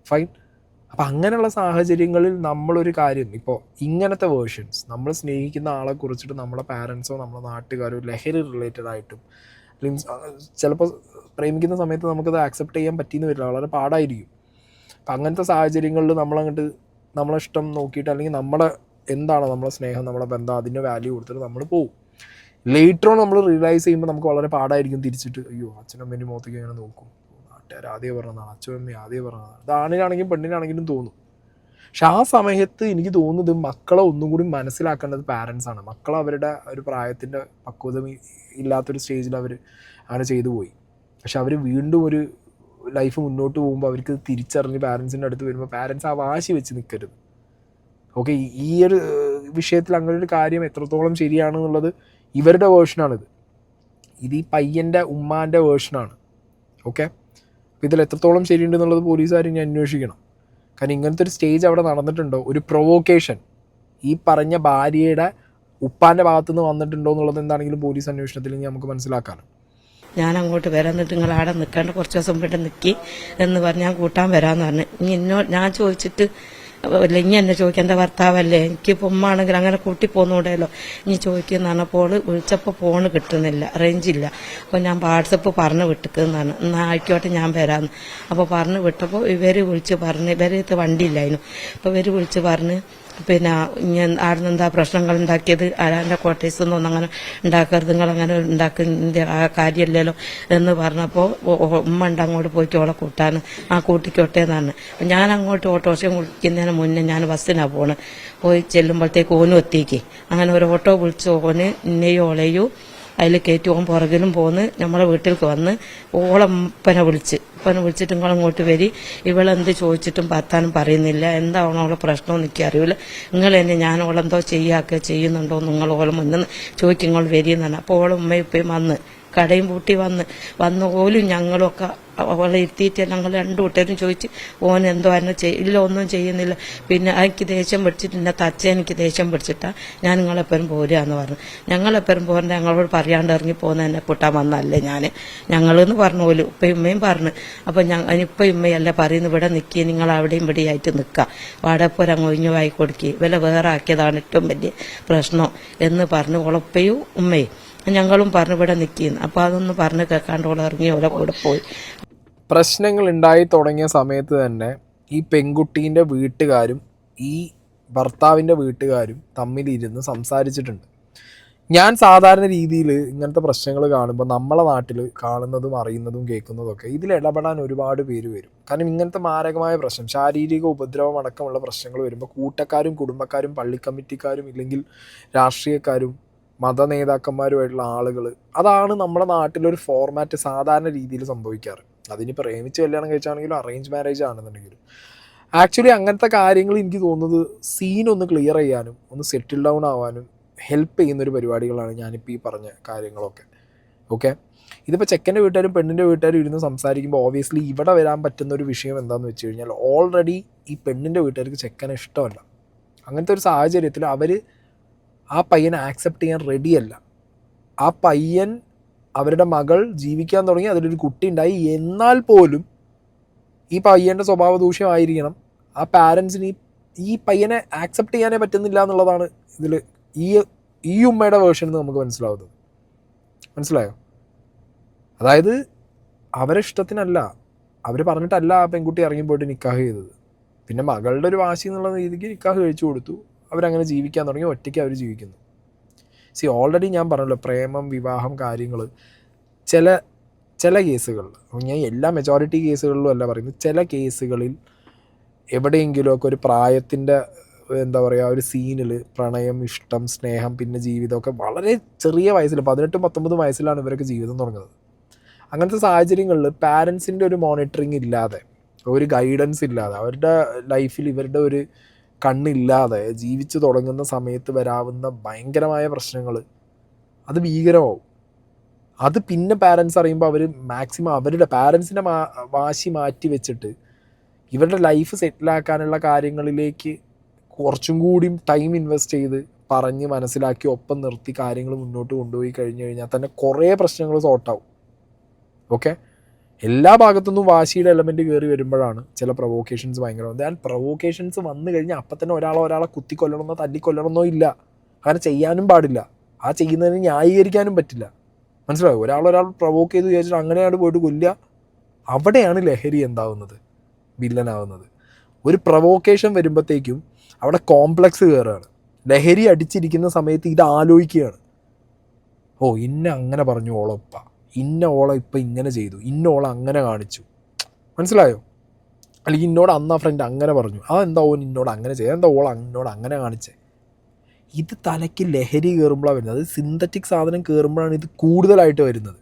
ഫൈൻ. അപ്പം അങ്ങനെയുള്ള സാഹചര്യങ്ങളിൽ നമ്മളൊരു കാര്യം, ഇപ്പോൾ ഇങ്ങനത്തെ വേർഷൻസ്, നമ്മൾ സ്നേഹിക്കുന്ന ആളെ കുറിച്ചിട്ട് നമ്മളെ പാരൻസോ നമ്മളെ നാട്ടുകാരോ ലഹരി റിലേറ്റഡ് ആയിട്ടും അല്ലെങ്കിൽ ചിലപ്പോൾ പ്രേമിക്കുന്ന സമയത്ത് നമുക്കത് ആക്സെപ്റ്റ് ചെയ്യാൻ പറ്റിയെന്ന് വരില്ല, വളരെ പാടായിരിക്കും. അപ്പം അങ്ങനത്തെ സാഹചര്യങ്ങളിൽ നമ്മളങ്ങോട്ട് നമ്മളെ ഇഷ്ടം നോക്കിയിട്ട് അല്ലെങ്കിൽ നമ്മുടെ എന്താണ് നമ്മളെ സ്നേഹം, നമ്മളെ ബന്ധം, അതിൻ്റെ വാല്യൂ കൊടുത്തിട്ട് നമ്മൾ പോകും. ലേറ്റർ ഓൺ നമ്മൾ റിയലൈസ് ചെയ്യുമ്പോൾ നമുക്ക് വളരെ പാടായിരിക്കും തിരിച്ചിട്ട്, അയ്യോ അച്ഛനമ്മേൻ്റെ മുഖത്തേക്ക് ഇങ്ങനെ നോക്കും, നാട്ടുകാർ ആദ്യം പറഞ്ഞതാണ്, അച്ഛനമ്മ ആദ്യം പറഞ്ഞതാണ്. അത് ആണിനാണെങ്കിലും പെണ്ണിനാണെങ്കിലും തോന്നും. പക്ഷെ ആ സമയത്ത് എനിക്ക് തോന്നുന്നത് മക്കളെ ഒന്നും കൂടി മനസ്സിലാക്കേണ്ടത് പാരൻസാണ്. മക്കൾ അവരുടെ ഒരു പ്രായത്തിൻ്റെ പക്വത ഇല്ലാത്തൊരു സ്റ്റേജിൽ അവർ അങ്ങനെ ചെയ്തു പോയി. പക്ഷെ അവർ വീണ്ടും ഒരു ലൈഫ് മുന്നോട്ട് പോകുമ്പോൾ അവർക്ക് തിരിച്ചറിഞ്ഞ് പാരൻസിൻ്റെ അടുത്ത് വരുമ്പോൾ പാരൻസ് ആ വാശി വെച്ച് നിൽക്കരുത്. ഓക്കെ, ഈ ഒരു വിഷയത്തിൽ അങ്ങനെ ഒരു കാര്യം എത്രത്തോളം ശരിയാണെന്നുള്ളത് ഇവരുടെ വേർഷനാണിത്. ഇത് ഈ പയ്യൻ്റെ ഉമ്മാൻ്റെ വേർഷനാണ്. ഓക്കെ, അപ്പോൾ ഇതിൽ എത്രത്തോളം ശരിയുണ്ടെന്നുള്ളത് പോലീസുകാർ ഇനി അന്വേഷിക്കണം. കാരണം ഇങ്ങനത്തെ ഒരു സ്റ്റേജ് അവിടെ നടന്നിട്ടുണ്ടോ, ഒരു പ്രൊവോക്കേഷൻ ഈ പറഞ്ഞ ഭാര്യയുടെ ഉപ്പാൻ്റെ ഭാഗത്തുനിന്ന് വന്നിട്ടുണ്ടോ എന്നുള്ളത് എന്താണെങ്കിലും പോലീസ് അന്വേഷണത്തിൽ ഇനി നമുക്ക് മനസ്സിലാക്കാനും. ഞാൻ അങ്ങോട്ട് വരാൻ, എന്നിട്ട് നിങ്ങൾ അവിടെ നിൽക്കേണ്ട കുറച്ച് ദിവസം ഇവിടെ നിൽക്കി എന്ന് പറഞ്ഞ് ഞാൻ കൂട്ടാൻ വരാമെന്ന് പറഞ്ഞു. ഇനി ഞാൻ ചോദിച്ചിട്ട് ഇനി എന്നെ ചോദിക്കാൻ, എൻ്റെ ഭർത്താവല്ലേ, എനിക്ക് ഉമ്മാണെങ്കിൽ അങ്ങനെ കൂട്ടി പോന്നൂടെയല്ലോ, ഇനി ചോദിക്കുന്നതാണ്. അപ്പോൾ വിളിച്ചപ്പോൾ ഫോണ് കിട്ടുന്നില്ല, റേഞ്ചില്ല. അപ്പോൾ ഞാൻ വാട്സപ്പ് പറഞ്ഞു വിട്ടിക്കുന്നതാണ്, എന്നാൽ ആയിക്കോട്ടെ ഞാൻ വരാമെന്ന്. അപ്പോൾ പറഞ്ഞു വിട്ടപ്പോൾ ഇവർ വിളിച്ച് പറഞ്ഞ്, ഇവരത്ത് വണ്ടിയില്ലായിരുന്നു. അപ്പോൾ ഇവർ വിളിച്ച് പറഞ്ഞ് പിന്നെ ആടുന്ന് എന്താ പ്രശ്നങ്ങൾ ഉണ്ടാക്കിയത്, ആരാൻ്റെ കോട്ടേഴ്സൊന്നും അങ്ങനെ ഉണ്ടാക്കരുത്, നിങ്ങളങ്ങനെ ഉണ്ടാക്കുന്ന ആ കാര്യമില്ലല്ലോ എന്ന് പറഞ്ഞപ്പോൾ ഉമ്മ ഉണ്ട് അങ്ങോട്ട് പോയിട്ട് ഓളെ കൂട്ടാൻ, ആ കൂട്ടിക്കോട്ടെ എന്നാണ്. അപ്പം ഞാൻ അങ്ങോട്ട് ഓട്ടോറിക്ഷ വിളിക്കുന്നതിന് മുന്നേ ഞാൻ ബസ്സിനാണ് പോയി ചെല്ലുമ്പോഴത്തേക്ക് ഓനും എത്തിക്ക്. അങ്ങനെ ഒരു ഓട്ടോ വിളിച്ച് ഓന് ഇന്നെയും ഓളെയും അതിൽ കയറ്റി ഓൻ പുറകിലും പോന്ന് നമ്മളെ വീട്ടിലേക്ക് വന്ന് ഓളപ്പനെ വിളിച്ചിട്ട് നിങ്ങളിങ്ങോട്ട് വരി, ഇവളെന്ത് ചോദിച്ചിട്ടും ഭർത്താനും പറയുന്നില്ല, എന്താണോ അവളെ പ്രശ്നം എനിക്ക് അറിയില്ല, നിങ്ങൾ തന്നെ ഞാൻ ഓളെന്തോ ചെയ്യുന്നുണ്ടോ നിങ്ങൾ ഓളെ മുന്നിൽ ചോദിക്കും, നിങ്ങൾ വരിയെന്നാണ്. അപ്പോൾ ഓളെ ഉമ്മയും ഉപ്പയും വന്ന് കടയും പൂട്ടി വന്ന് ഓലും ഞങ്ങളൊക്കെ അവളെ ഇരുത്തിയിട്ട് ഞങ്ങൾ രണ്ടു കൂട്ടരും ചോദിച്ച് ഓൻ എന്തോ എന്നെ ഇല്ല ഒന്നും ചെയ്യുന്നില്ല. പിന്നെ എനിക്ക് ദേഷ്യം പിടിച്ചിട്ട് എന്നെ തച്ച എനിക്ക് ദേഷ്യം പിടിച്ചിട്ടാ ഞാൻ നിങ്ങളെപ്പോഴും പോരുകയെന്ന് പറഞ്ഞു. ഞങ്ങളെപ്പോഴും പോരണ്ട, ഞങ്ങളോട് പറയാണ്ട് ഇറങ്ങി പോകുന്ന എന്നെ പൊട്ടാൻ വന്നല്ലേ ഞങ്ങളെന്ന് പറഞ്ഞു പോലും ഉപ്പയും ഉമ്മയും പറഞ്ഞു. അപ്പം ഇപ്പം ഉമ്മയല്ല പറയുന്നു, ഇവിടെ നിൽക്കുക, നിങ്ങൾ അവിടെയും ഇവിടെ ആയിട്ട് നിൽക്കുക, വാടപ്പോരങ്ങ് ഒഴിഞ്ഞു വായി കൊടുക്കുക, വില വേറെ ആക്കിയതാണ് ഏറ്റവും വലിയ പ്രശ്നം എന്ന് പറഞ്ഞു ഉളപ്പയും ഉമ്മയും. ഞങ്ങളും പറഞ്ഞു ഇവിടെ നിൽക്കുന്നു. അപ്പോൾ അതൊന്നും പറഞ്ഞു കേൾക്കാണ്ട് ഓളെ ഇറങ്ങി ഓളെ കൂടെ പോയി. പ്രശ്നങ്ങൾ ഉണ്ടായി തുടങ്ങിയ സമയത്ത് തന്നെ ഈ പെൺകുട്ടീൻ്റെ വീട്ടുകാരും ഈ ഭർത്താവിൻ്റെ വീട്ടുകാരും തമ്മിലിരുന്ന് സംസാരിച്ചിട്ടുണ്ട്. ഞാൻ സാധാരണ രീതിയിൽ ഇങ്ങനത്തെ പ്രശ്നങ്ങൾ കാണുമ്പോൾ നമ്മളെ നാട്ടിൽ കാണുന്നതും അറിയുന്നതും കേൾക്കുന്നതൊക്കെ ഇതിൽ ഇടപെടാൻ ഒരുപാട് പേര് വരും. കാരണം ഇങ്ങനത്തെ മാരകമായ പ്രശ്നം, ശാരീരിക ഉപദ്രവം അടക്കമുള്ള പ്രശ്നങ്ങൾ വരുമ്പോൾ കൂട്ടക്കാരും കുടുംബക്കാരും പള്ളി കമ്മിറ്റിക്കാരും ഇല്ലെങ്കിൽ രാഷ്ട്രീയക്കാരും മത നേതാക്കന്മാരുമായിട്ടുള്ള ആളുകൾ, അതാണ് നമ്മുടെ നാട്ടിലൊരു ഫോർമാറ്റ് സാധാരണ രീതിയിൽ സംഭവിക്കാറ്. അതിന് പ്രേമിച്ച് കല്യാണം കഴിച്ചാണെങ്കിലും അറേഞ്ച് മാരേജ് ആണെന്നുണ്ടെങ്കിലും ആക്ച്വലി അങ്ങനത്തെ കാര്യങ്ങൾ എനിക്ക് തോന്നുന്നത് സീനൊന്ന് ക്ലിയർ ചെയ്യാനും ഒന്ന് സെറ്റിൽ ഡൗൺ ആവാനും ഹെൽപ്പ് ചെയ്യുന്നൊരു പരിപാടികളാണ് ഞാനിപ്പോൾ ഈ പറഞ്ഞ കാര്യങ്ങളൊക്കെ. ഓക്കെ, ഇതിപ്പോൾ ചെക്കൻ്റെ വീട്ടുകാരും പെണ്ണിൻ്റെ വീട്ടുകാരും ഇരുന്ന് സംസാരിക്കുമ്പോൾ ഓബിയസ്ലി ഇവിടെ വരാൻ പറ്റുന്ന ഒരു വിഷയം എന്താണെന്ന് വെച്ച് കഴിഞ്ഞാൽ ഓൾറെഡി ഈ പെണ്ണിൻ്റെ വീട്ടുകാർക്ക് ചെക്കനെ ഇഷ്ടമല്ല. അങ്ങനത്തെ ഒരു സാഹചര്യത്തിൽ അവർ ആ പയ്യനെ ആക്സെപ്റ്റ് ചെയ്യാൻ റെഡിയല്ല. ആ പയ്യൻ അവരുടെ മകൾ ജീവിക്കാൻ തുടങ്ങി, അതിലൊരു കുട്ടി ഉണ്ടായി, എന്നാൽ പോലും ഈ പയ്യൻ്റെ സ്വഭാവ ദൂഷ്യമായിരിക്കണം ആ പാരൻസിന് ഈ പയ്യനെ ആക്സെപ്റ്റ് ചെയ്യാനേ പറ്റുന്നില്ല എന്നുള്ളതാണ് ഇതിൽ ഈ ഉമ്മയുടെ വേർഷൻ എന്ന് നമുക്ക് മനസ്സിലാവുന്നത്. മനസ്സിലായോ? അതായത് അവരെ ഇഷ്ടത്തിനല്ല, അവർ പറഞ്ഞിട്ടല്ല ആ പെൺകുട്ടി ഇറങ്ങിപ്പോയിട്ട് നിക്കാഹ് ചെയ്തത്. പിന്നെ മകളുടെ ഒരു വാശി എന്നുള്ള രീതിക്ക് നിക്കാഹ് കഴിച്ചു കൊടുത്തു, അവരങ്ങനെ ജീവിക്കാൻ തുടങ്ങി, ഒറ്റയ്ക്ക് അവർ ജീവിക്കുന്നു. ഓൾറെഡി ഞാൻ പറഞ്ഞല്ലോ, പ്രേമം, വിവാഹം, കാര്യങ്ങൾ ചില കേസുകളിൽ, ഞാൻ എല്ലാ മെജോറിറ്റി കേസുകളിലും അല്ല പറയുന്നത്, ചില കേസുകളിൽ എവിടെയെങ്കിലുമൊക്കെ ഒരു പ്രായത്തിൻ്റെ എന്താ പറയുക ഒരു സീനിൽ പ്രണയം, ഇഷ്ടം, സ്നേഹം, പിന്നെ ജീവിതമൊക്കെ വളരെ ചെറിയ വയസ്സിൽ 18-19 വയസ്സിലാണ് ഇവരൊക്കെ ജീവിതം തുടങ്ങുന്നത്. അങ്ങനത്തെ സാഹചര്യങ്ങളിൽ പാരൻസിൻ്റെ ഒരു മോണിറ്ററിങ് ഇല്ലാതെ, ഒരു ഗൈഡൻസ് ഇല്ലാതെ, അവരുടെ ലൈഫിൽ ഇവരുടെ ഒരു കണ്ണില്ലാതെ ജീവിച്ചു തുടങ്ങുന്ന സമയത്ത് വരാവുന്ന ഭയങ്കരമായ പ്രശ്നങ്ങൾ അത് ഭീകരമാവും. അത് പിന്നെ പാരൻസ് അറിയുമ്പോൾ അവർ മാക്സിമം അവരുടെ പാരൻസിൻ്റെ വാശി മാറ്റി വെച്ചിട്ട് ഇവരുടെ ലൈഫ് സെറ്റിലാക്കാനുള്ള കാര്യങ്ങളിലേക്ക് കുറച്ചും കൂടിയും ടൈം ഇൻവെസ്റ്റ് ചെയ്ത് പറഞ്ഞ് മനസ്സിലാക്കി ഒപ്പം നിർത്തി കാര്യങ്ങൾ മുന്നോട്ട് കൊണ്ടുപോയി കഴിഞ്ഞ് കഴിഞ്ഞാൽ തന്നെ കുറേ പ്രശ്നങ്ങൾ സോർട്ടാവും. ഓക്കെ, എല്ലാ ഭാഗത്തുനിന്നും വാശിയുടെ എലമെൻറ്റ് കയറി വരുമ്പോഴാണ് ചില പ്രൊവോക്കേഷൻസ് ഭയങ്കരമാകുന്നത്. ആൻഡ് പ്രൊവോക്കേഷൻസ് വന്നു കഴിഞ്ഞാൽ അപ്പം തന്നെ ഒരാളെ കുത്തിക്കൊല്ലണമെന്നോ തല്ലിക്കൊല്ലണമെന്നോ ഇല്ല, അങ്ങനെ ചെയ്യാനും പാടില്ല, ആ ചെയ്യുന്നതിന് ന്യായീകരിക്കാനും പറ്റില്ല. മനസ്സിലായോ? ഒരാൾ പ്രൊവോക്ക് ചെയ്ത് വിചാരിച്ചിട്ട് അങ്ങനെയാണ് പോയിട്ട് കൊല്ലുക, അവിടെയാണ് ലഹരി എന്താവുന്നത്, വില്ലനാവുന്നത്. ഒരു പ്രൊവോക്കേഷൻ വരുമ്പോഴത്തേക്കും അവിടെ കോംപ്ലക്സ് കയറുകയാണ്. ലഹരി അടിച്ചിരിക്കുന്ന സമയത്ത് ഇത് ആലോചിക്കുകയാണ്, ഓ ഇന്ന അങ്ങനെ പറഞ്ഞു ഓളപ്പ, ഇന്ന ഓള ഇപ്പം ഇങ്ങനെ ചെയ്തു, ഇന്ന ഓള അങ്ങനെ കാണിച്ചു, മനസ്സിലായോ? അല്ലെങ്കിൽ ഇന്നോട് അന്ന് ആ ഫ്രണ്ട് അങ്ങനെ പറഞ്ഞു, ആ എന്താ ഓൻ ഇന്നോട് അങ്ങനെ ചെയ്തു, എന്താ ഓള എന്നോട് അങ്ങനെ കാണിച്ചേ. ഇത് തലയ്ക്ക് ലഹരി കയറുമ്പോഴാണ് വരുന്നത്. അത് സിന്തറ്റിക് സാധനം കയറുമ്പോഴാണ് ഇത് കൂടുതലായിട്ട് വരുന്നത്.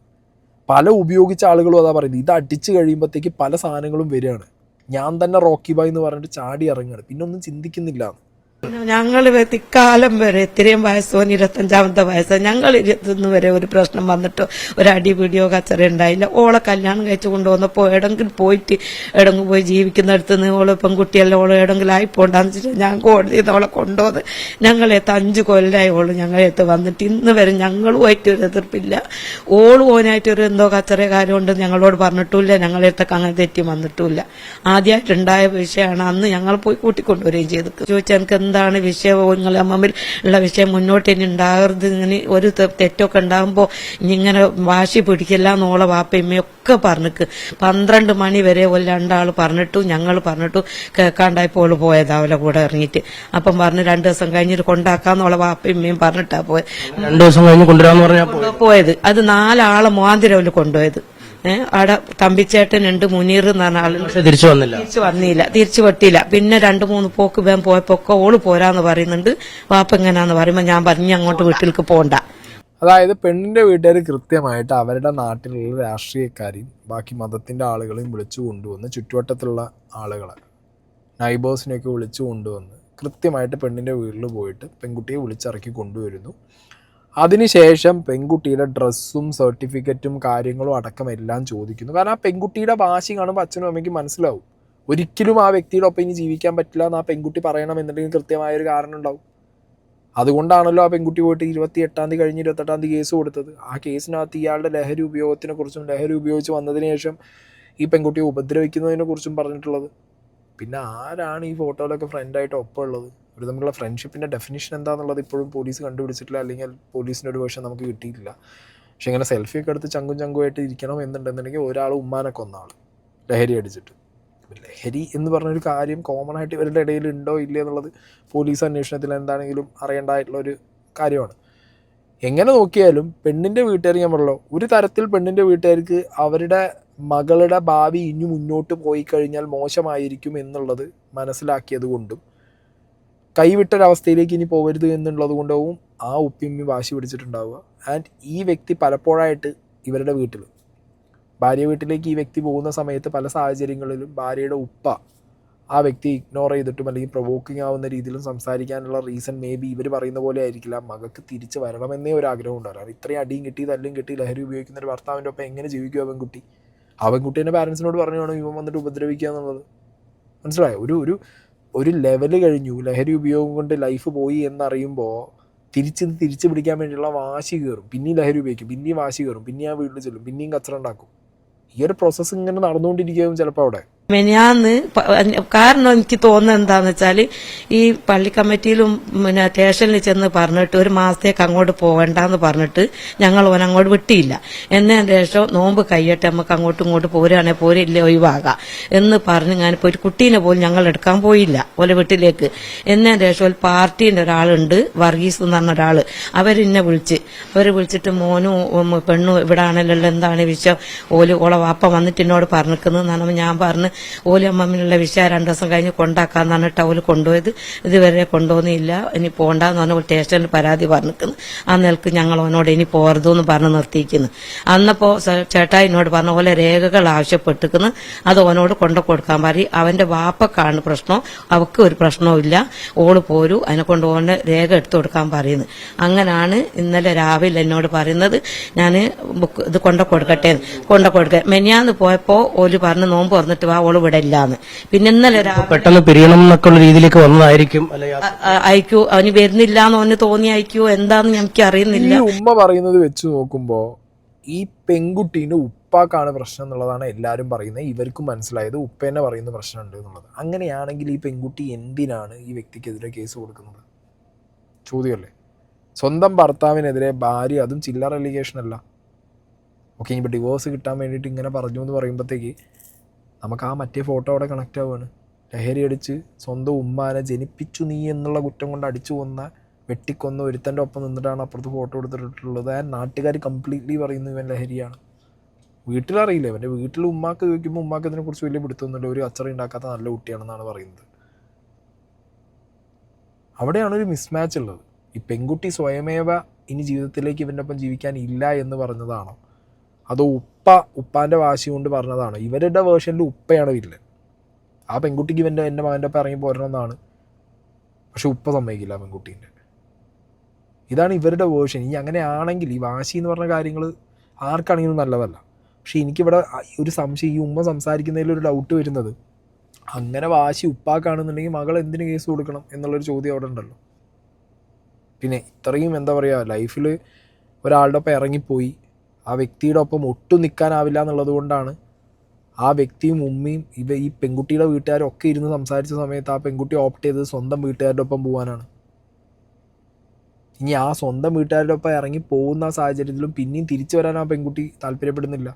പല ഉപയോഗിച്ച ആളുകളും അതാ പറയുന്നത്, ഇത് അടിച്ച് കഴിയുമ്പോഴത്തേക്ക് പല സാധനങ്ങളും വരികയാണ്. ഞാൻ തന്നെ റോക്കി ബായ് എന്ന് പറഞ്ഞിട്ട് ചാടി ഇറങ്ങുകയാണ്, പിന്നെ ഒന്നും ചിന്തിക്കുന്നില്ല. ഞങ്ങൾ ഇക്കാലം വരെ ഇത്രയും വയസ്സോ 25ാമത്തെ വയസ്സോ ഞങ്ങൾ ഇരുന്ന് വരെ ഒരു പ്രശ്നം വന്നിട്ടോ ഒരു അടി പിടിയോ കച്ചറ ഉണ്ടായില്ല. ഓളെ കല്യാണം കഴിച്ചു കൊണ്ടുവന്നപ്പോൾ എവിടെങ്കിലും പോയിട്ട് എവിടെങ്കിലും പോയി ജീവിക്കുന്നിടത്ത് നിന്ന് ഓളെ പെൺകുട്ടിയല്ല ഓളെ എവിടെങ്കിലും ആയിപ്പോണ്ടാന്ന് വെച്ചിട്ട് ഞാൻ കോടതിയിൽ നിന്ന് ഓളെ കൊണ്ടുവന്ന് ഞങ്ങളെത്ത് 5 കൊല്ലമായി ഓള് ഞങ്ങളെത്ത് വന്നിട്ട് ഇന്ന് വരെ ഞങ്ങളുമായിട്ട് ഒരു എതിർപ്പില്ല. ഓള് ഓനായിട്ടൊരു എന്തോ കച്ചറ കാര്യമുണ്ട് ഞങ്ങളോട് പറഞ്ഞിട്ടുമില്ല, ഞങ്ങളെടുത്തൊക്കെ അങ്ങനെ തെറ്റി വന്നിട്ടുമില്ല. ആദ്യമായിട്ടുണ്ടായ വിഷയമാണ്, അന്ന് ഞങ്ങൾ പോയി കൂട്ടിക്കൊണ്ടുവരികയും ചെയ്തു. ചോദിച്ചാൽ എനിക്ക് എന്താണ് വിഷയം, നിങ്ങൾ അമ്മമ്മിൽ ഉള്ള വിഷയം മുന്നോട്ട് ഇനി ഉണ്ടാകരുത്, ഇങ്ങനെ ഒരു തെറ്റൊക്കെ ഉണ്ടാകുമ്പോൾ ഇങ്ങനെ വാശി പിടിക്കില്ല എന്നോളെ വാപ്പയമ്മയൊക്കെ പറഞ്ഞിക്ക്. 12 മണി വരെ ഒരു 2 ആൾ പറഞ്ഞിട്ടു, ഞങ്ങൾ പറഞ്ഞിട്ടു കേൾക്കാണ്ടായപ്പോൾ പോയതാവലെ കൂടെ ഇറങ്ങിയിട്ട്. അപ്പം പറഞ്ഞു 2 ദിവസം കഴിഞ്ഞിട്ട് കൊണ്ടാക്കാന്നോളെ വാപ്പയമ്മയും പറഞ്ഞിട്ടാ പോയത്. 2 ദിവസം കഴിഞ്ഞ് കൊണ്ടുവരാന്ന് പറഞ്ഞാൽ പോയത് അത് 4 ആളെ മോന്തിരവില് കൊണ്ടുപോയത്. അവിടെ തമ്പിച്ചേട്ടനുണ്ട്, മുനീർ എന്ന് പറഞ്ഞ ആളുണ്ട്. തിരിച്ചു വന്നില്ല, തിരിച്ചു വെട്ടിയില്ല. പിന്നെ 2-3 പോക്ക് പോയപ്പോ ഓള് പോരാന്ന് പറയുന്നുണ്ട്. വാപ്പ എങ്ങനാന്ന് പറയുമ്പോ ഞാൻ പറഞ്ഞു അങ്ങോട്ട് വീട്ടിലേക്ക് പോണ്ട. അതായത് പെണ്ണിൻ്റെ വീട്ടുകാർ കൃത്യമായിട്ട് അവരുടെ നാട്ടിലുള്ള രാഷ്ട്രീയക്കാരെയും ബാക്കി മതത്തിൻ്റെ ആളുകളെയും വിളിച്ചു കൊണ്ടുവന്ന് ചുറ്റുവട്ടത്തുള്ള ആളുകളെ നൈബേഴ്സിനെയൊക്കെ വിളിച്ചു കൊണ്ടുവന്ന് കൃത്യമായിട്ട് പെണ്ണിൻ്റെ വീട്ടിൽ പോയിട്ട് പെൺകുട്ടിയെ വിളിച്ചിറക്കി കൊണ്ടുവരുന്നു. അതിനുശേഷം പെൺകുട്ടിയുടെ ഡ്രസ്സും സർട്ടിഫിക്കറ്റും കാര്യങ്ങളും അടക്കം എല്ലാം ചോദിക്കുന്നു. കാരണം ആ പെൺകുട്ടിയുടെ വാശി കാണുമ്പോൾ അച്ഛനും അമ്മയ്ക്കും മനസ്സിലാവും ഒരിക്കലും ആ വ്യക്തിയുടെ ഒപ്പം ഇനി ജീവിക്കാൻ പറ്റില്ല എന്ന് ആ പെൺകുട്ടി പറയണമെന്നുണ്ടെങ്കിൽ കൃത്യമായൊരു കാരണം ഉണ്ടാവും. അതുകൊണ്ടാണല്ലോ ആ പെൺകുട്ടി പോയിട്ട് 28-ാം തീയതി കഴിഞ്ഞ് 28-ാം തീയതി കേസ് കൊടുത്തത്. ആ കേസിനകത്ത് ഇയാളുടെ ലഹരി ഉപയോഗത്തിനെ കുറിച്ചും ലഹരി ഉപയോഗിച്ച് വന്നതിന് ശേഷം ഈ പെൺകുട്ടിയെ ഉപദ്രവിക്കുന്നതിനെ കുറിച്ചും പറഞ്ഞിട്ടുള്ളത്. പിന്നെ ആരാണ് ഈ ഫോട്ടോയിലൊക്കെ ഫ്രണ്ടായിട്ട് ഒപ്പം ഉള്ളത്? ഒരു തമ്മിലുള്ള ഫ്രണ്ട്ഷിപ്പിൻ്റെ ഡെഫിനിഷൻ എന്താണെന്നുള്ളത് ഇപ്പോഴും പോലീസ് കണ്ടുപിടിച്ചിട്ടില്ല, അല്ലെങ്കിൽ പോലീസിൻ്റെ ഒരു വേർഷൻ നമുക്ക് കിട്ടിയിട്ടില്ല. പക്ഷെ ഇങ്ങനെ സെൽഫിയൊക്കെ എടുത്ത് ചങ്കുമായിട്ട് ഇരിക്കണം എന്നുണ്ടെന്നുണ്ടെങ്കിൽ ഒരാൾ ഉമ്മാനെ കൊന്ന ആൾ ലഹരി അടിച്ചിട്ട്. ലഹരി എന്ന് പറഞ്ഞൊരു കാര്യം കോമൺ ആയിട്ട് ഇവരുടെ ഇടയിൽ ഉണ്ടോ ഇല്ല എന്നുള്ളത് പോലീസ് അന്വേഷണത്തിൽ എന്താണെങ്കിലും അറിയേണ്ടതായിട്ടുള്ളൊരു കാര്യമാണ്. എങ്ങനെ നോക്കിയാലും പെണ്ണിൻ്റെ വീട്ടുകാർ, ഞാൻ പറഞ്ഞല്ലോ, ഒരു തരത്തിൽ പെണ്ണിൻ്റെ വീട്ടുകാർക്ക് അവരുടെ മകളുടെ ഭാവി ഇനി മുന്നോട്ട് പോയി കഴിഞ്ഞാൽ മോശമായിരിക്കും എന്നുള്ളത് മനസ്സിലാക്കിയത് കൊണ്ടും കൈവിട്ടൊരവസ്ഥയിലേക്ക് ഇനി പോകരുത് എന്നുള്ളത് കൊണ്ടാവും ആ ഉപ്പിമ്മി വാശി പിടിച്ചിട്ടുണ്ടാവുക. ആൻഡ് ഈ വ്യക്തി പലപ്പോഴായിട്ട് ഇവരുടെ വീട്ടിൽ, ഭാര്യ വീട്ടിലേക്ക് ഈ വ്യക്തി പോകുന്ന സമയത്ത് പല സാഹചര്യങ്ങളിലും ഭാര്യയുടെ ഉപ്പ ആ വ്യക്തി ഇഗ്നോർ ചെയ്തിട്ടും അല്ലെങ്കിൽ പ്രൊവോക്കിംഗ് ആവുന്ന രീതിയിലും സംസാരിക്കാനുള്ള റീസൺ മേ ബി ഇവർ പറയുന്ന പോലെ ആയിരിക്കില്ല. മകൾക്ക് തിരിച്ച് വരണമെന്നേ ഒരു ആഗ്രഹം ഉണ്ടായിരുന്നു. ഇത്രയും അടിയും കിട്ടി തല്ലും കിട്ടി ലഹരി ഉപയോഗിക്കുന്ന ഒരു ഭർത്താവിൻ്റെ ഒപ്പം എങ്ങനെ ജീവിക്കും ആ പെൺകുട്ടി? ആ പെൺകുട്ടീൻ്റെ പാരൻസിനോട് പറഞ്ഞു വേണം ഇവൻ വന്നിട്ട് ഉപദ്രവിക്കുക എന്നുള്ളത്. മനസ്സിലായോ? ഒരു ലെവല് കഴിഞ്ഞു. ലഹരി ഉപയോഗം കൊണ്ട് ലൈഫ് പോയി എന്നറിയുമ്പോൾ തിരിച്ച് പിടിക്കാൻ വേണ്ടിയുള്ള വാശി കയറും. പിന്നെയും ലഹരി ഉപയോഗിക്കും, പിന്നെയും വാശി കയറും, പിന്നെയും ആ വീട്ടിൽ ചെല്ലും, പിന്നെയും കച്ചറ ഉണ്ടാക്കും. ഈ ഒരു പ്രോസസ്സ് ഇങ്ങനെ നടന്നുകൊണ്ടിരിക്കുകയും ചിലപ്പോൾ അവിടെ മെനിയാന്ന് കാരണം എനിക്ക് തോന്നുന്നത് എന്താന്ന് വെച്ചാല് ഈ പള്ളി കമ്മിറ്റിയിലും പിന്നെ സ്റ്റേഷനിൽ ചെന്ന് പറഞ്ഞിട്ട് ഒരു മാസത്തേക്ക് അങ്ങോട്ട് പോകണ്ടെന്ന് പറഞ്ഞിട്ട് ഞങ്ങൾ ഓൻ അങ്ങോട്ട് വിട്ടിയില്ല. എന്നതിന് ശേഷം നോമ്പ് കഴിയട്ടെ നമുക്ക് അങ്ങോട്ടും ഇങ്ങോട്ട് പോരുകയാണെങ്കിൽ പോരില്ലേ ഒഴിവാകാം എന്ന് പറഞ്ഞ് ഞാനിപ്പോൾ ഒരു കുട്ടീനെ പോലും ഞങ്ങൾ എടുക്കാൻ പോയില്ല ഓലെ വീട്ടിലേക്ക്. എന്നതിന് ശേഷം ഒരു പാർട്ടീൻ്റെ ഒരാളുണ്ട്, വർഗീസ് എന്ന് പറഞ്ഞ ഒരാള്, അവരെന്നെ വിളിച്ചിട്ട് മോനും പെണ്ണും ഇവിടെ ആണല്ലോ എന്താണ് വിഷയം, ഓളെ വാപ്പ വന്നിട്ട് എന്നോട് പറഞ്ഞിരിക്കുന്നത്. ഞാൻ പറഞ്ഞ് ഓല് അമ്മമ്മിലുള്ള വിഷയം 2 ദിവസം കഴിഞ്ഞ് കൊണ്ടാക്കാന്ന് പറഞ്ഞിട്ട് ഓല് കൊണ്ടുപോയത് ഇതുവരെ കൊണ്ടുപോകുന്നില്ല. ഇനി പോകണ്ടെന്ന് പറഞ്ഞ സ്റ്റേഷനിൽ പരാതി പറഞ്ഞിരിക്കുന്നു. ആ നിലക്ക് ഞങ്ങൾ അവനോട് ഇനി പോകരുതെന്ന് പറഞ്ഞ് നിർത്തിയിരിക്കുന്നു. അന്നപ്പോ ചേട്ടാ എന്നോട് പറഞ്ഞ പോലെ രേഖകൾ ആവശ്യപ്പെട്ടിരിക്കുന്നു, അത് ഓനോട് കൊണ്ടു കൊടുക്കാൻ പറയും. അവന്റെ വാപ്പക്കാണ് പ്രശ്നം, അവക്ക് ഒരു പ്രശ്നവും ഇല്ല, ഓള് പോരൂ, അതിനെ കൊണ്ട് ഓനെ രേഖ എടുത്തു കൊടുക്കാൻ പറയുന്നു. അങ്ങനാണ് ഇന്നലെ രാവിലെ എന്നോട് പറയുന്നത് ഞാൻ ഇത് കൊണ്ടു കൊടുക്കട്ടെ. മെനിയാന്ന് പോയപ്പോ ഓല് പറഞ്ഞ് നോമ്പ് തുറന്നിട്ട് വാ, ഓള് ഇവിടെ ഇല്ലാന്ന്. പിന്നെ ഇന്നലെ പെട്ടെന്ന് പിരിയണം എന്നൊക്കെയുള്ള രീതിയിലേക്ക് വന്നതായിരിക്കും. അയക്കൂ, അവന് വരുന്നില്ലാന്ന് ഓന് തോന്നി അയക്കൂ, എന്താന്ന് എനിക്ക് അറിയുന്നില്ല. ഈ ഉമ്മ പറയുന്നത് വെച്ച് നോക്കുമ്പോ ഈ പെൺകുട്ടീന്റെ ഉപ്പാക്കാണ് പ്രശ്നം എന്നുള്ളതാണ് എല്ലാവരും പറയുന്നത്. ഇവർക്കും മനസ്സിലായത് ഉപ്പേനെ പറയുന്ന പ്രശ്നമുണ്ട് എന്നുള്ളത്. അങ്ങനെയാണെങ്കിൽ ഈ പെൺകുട്ടി എന്തിനാണ് ഈ വ്യക്തിക്കെതിരെ കേസ് കൊടുക്കുന്നത്? ചോദ്യമല്ലേ. സ്വന്തം ഭർത്താവിനെതിരെ ഭാര്യ, അതും ചില്ലറ അലിഗേഷൻ അല്ല. ഓക്കെ, ഇനിയിപ്പോൾ ഡിവോഴ്സ് കിട്ടാൻ വേണ്ടിയിട്ട് ഇങ്ങനെ പറഞ്ഞു എന്ന് പറയുമ്പോഴത്തേക്ക് നമുക്ക് ആ മറ്റേ ഫോട്ടോ അവിടെ കണക്റ്റ് ആവുകയാണ്. ലഹരി അടിച്ച് സ്വന്തം ഉമ്മാനെ ജനിപ്പിച്ചു നീ എന്നുള്ള കുറ്റം കൊണ്ട് അടിച്ചു കൊന്ന, വെട്ടിക്കൊന്ന ഒരുത്തൻ്റെ ഒപ്പം നിന്നിട്ടാണ് അപ്പുറത്ത് ഫോട്ടോ എടുത്തിട്ടുള്ളത്. ആ നാട്ടുകാർ കംപ്ലീറ്റ്ലി പറയുന്നു ഇവൻ ലഹരിയാണ്. വീട്ടിലറിയില്ല, ഇവൻ്റെ വീട്ടിൽ ഉമ്മാക്ക് ചോദിക്കുമ്പോൾ ഉമ്മാക്ക് ഇതിനെക്കുറിച്ച് വലിയ പിടുത്തൊന്നുമില്ല, ഒരു അച്ചറ ഉണ്ടാക്കാത്ത നല്ല കുട്ടിയാണെന്നാണ് പറയുന്നത്. അവിടെയാണ് ഒരു മിസ്മാച്ച് ഉള്ളത്. ഈ പെൺകുട്ടി സ്വയമേവ ഇനി ജീവിതത്തിലേക്ക് ഇവൻ്റെ ഒപ്പം ജീവിക്കാൻ ഇല്ല എന്ന് പറഞ്ഞതാണോ, അതോ ഉപ്പാൻ്റെ വാശി കൊണ്ട് പറഞ്ഞതാണോ? ഇവരുടെ വേർഷനിൽ ഉപ്പയാണ് വില്ലൻ. ആ പെൺകുട്ടിക്ക് എൻ്റെ മകൻ്റെ ഒപ്പം ഇറങ്ങി പോരണമെന്നാണ്, പക്ഷെ ഉപ്പ സമ്മതിക്കില്ല പെൺകുട്ടീൻ്റെ. ഇതാണ് ഇവരുടെ വേർഷൻ. ഇനി അങ്ങനെയാണെങ്കിൽ ഈ വാശി എന്ന് പറഞ്ഞ കാര്യങ്ങൾ ആർക്കാണെങ്കിലും നല്ലതല്ല. പക്ഷെ എനിക്കിവിടെ ഒരു സംശയം, ഈ ഉമ്മ സംസാരിക്കുന്നതിലൊരു ഡൗട്ട് വരുന്നത്, അങ്ങനെ വാശി ഉപ്പാക്കാണെന്നുണ്ടെങ്കിൽ മകൾ എന്തിന് കേസ് കൊടുക്കണം എന്നുള്ളൊരു ചോദ്യം അവിടെ ഉണ്ടല്ലോ. പിന്നെ ഇത്രയും എന്താ പറയുക, ലൈഫിൽ ഒരാളുടെ ഒപ്പം ഇറങ്ങിപ്പോയി ആ വ്യക്തിയുടെ ഒപ്പം ഒട്ടും നിൽക്കാനാവില്ല എന്നുള്ളത് കൊണ്ടാണ് ആ വ്യക്തിയും ഉമ്മയും ഈ പെൺകുട്ടിയുടെ വീട്ടുകാരും ഒക്കെ ഇരുന്ന് സംസാരിച്ച സമയത്ത് ആ പെൺകുട്ടി ഓപ്റ്റ് ചെയ്തത് സ്വന്തം വീട്ടുകാരുടെ ഒപ്പം പോകാനാണ്. ഇനി ആ സ്വന്തം വീട്ടുകാരുടെ ഒപ്പം ഇറങ്ങി പോകുന്ന സാഹചര്യത്തിലും പിന്നെയും തിരിച്ചു വരാൻ ആ പെൺകുട്ടി താല്പര്യപ്പെടുന്നില്ല.